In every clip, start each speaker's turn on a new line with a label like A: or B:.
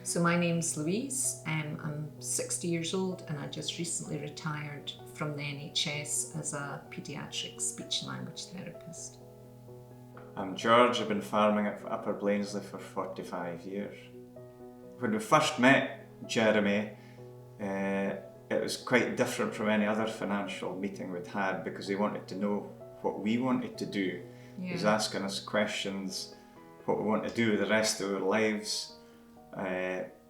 A: So my name's Louise, I'm 60 years old and I just recently retired from the NHS as a paediatric speech and language therapist.
B: I'm George, I've been farming at Upper Blainsley for 45 years. When we first met Jeremy, it was quite different from any other financial meeting we'd had because he wanted to know what we wanted to do.
A: Yeah.
B: He was asking us questions, what we want to do with the rest of our lives.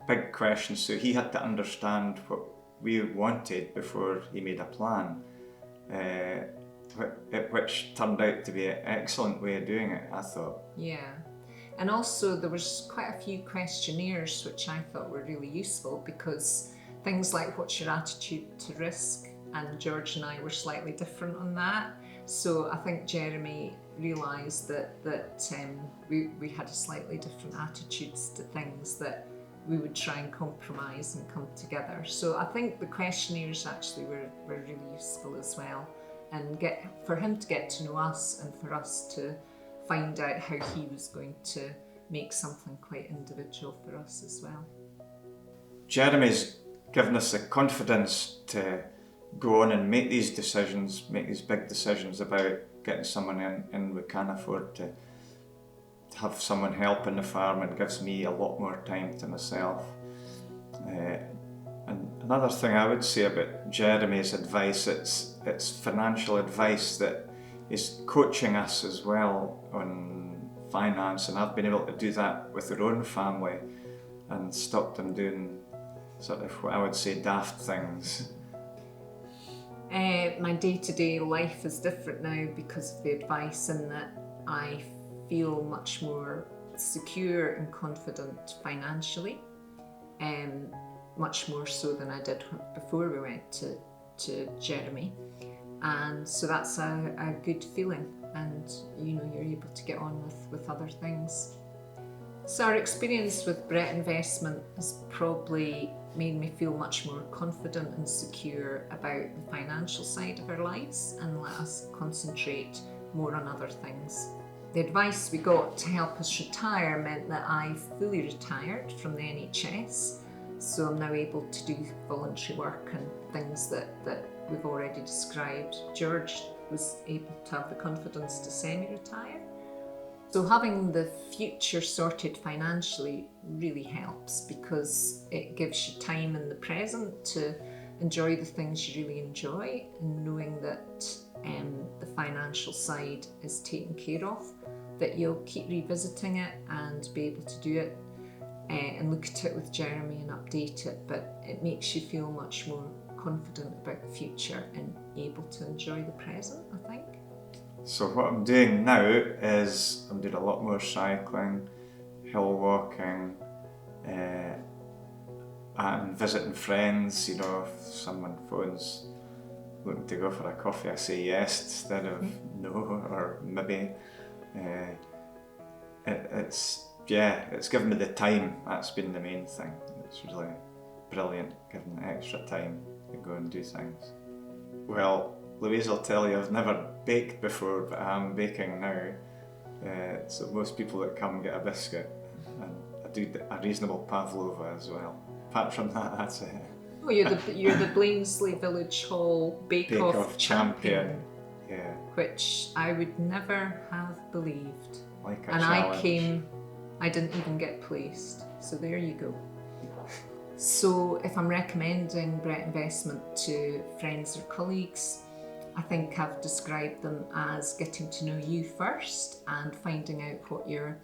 B: Big questions, so he had to understand what we wanted before he made a plan, which turned out to be an excellent way of doing it, I thought.
A: Yeah, and also there was quite a few questionnaires which I thought were really useful because things like what's your attitude to risk, and George and I were slightly different on that. So I think Jeremy realised that we had a slightly different attitudes to things that we would try and compromise and come together. So I think the questionnaires actually were really useful as well, and for him to get to know us and for us to find out how he was going to make something quite individual for us as well.
B: Jeremy's given us the confidence to go on and make these decisions, make these big decisions about getting someone in we can afford to have someone help in the farm, and gives me a lot more time to myself. And another thing I would say about Jeremy's advice, it's financial advice that is coaching us as well on finance, and I've been able to do that with our own family and stop them doing sort of what I would say daft things.
A: My day-to-day life is different now because of the advice, in that I feel much more secure and confident financially, much more so than I did before we went to Jeremy, and so that's a good feeling, and you're able to get on with other things. So our experience with Brett Investment has probably made me feel much more confident and secure about the financial side of our lives and let us concentrate more on other things. The advice we got to help us retire meant that I fully retired from the NHS, so I'm now able to do voluntary work and things that we've already described. George was able to have the confidence to semi-retire. So having the future sorted financially really helps because it gives you time in the present to enjoy the things you really enjoy, and knowing that the financial side is taken care of, that you'll keep revisiting it and be able to do it and look at it with Jeremy and update it, but it makes you feel much more confident about the future and able to enjoy the present, I think.
B: So what I'm doing now is I'm doing a lot more cycling, hill walking, and visiting friends. If someone phones looking to go for a coffee, I say yes instead of no or maybe. It's given me the time. That's been the main thing. It's really brilliant, giving extra time to go and do things. Well, Louise will tell you I've never baked before, but I'm baking now. So most people that come get a biscuit, and I do a reasonable pavlova as well. Apart from that, that's it.
A: Oh, you're the Blainsley Village Hall Bake-Off champion.
B: Yeah.
A: Which I would never have believed.
B: Like a
A: and
B: challenge.
A: I didn't even get placed. So there you go. So if I'm recommending Brett Investment to friends or colleagues, I think I've described them as getting to know you first and finding out what your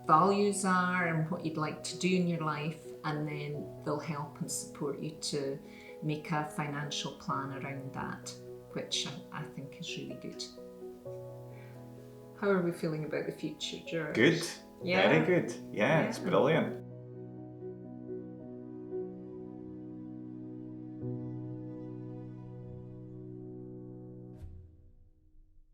A: values are and what you'd like to do in your life, and then they'll help and support you to make a financial plan around that, which I think is really good. How are we feeling about the future, George?
B: Good.
A: Yeah.
B: Very good. Yeah, it's brilliant.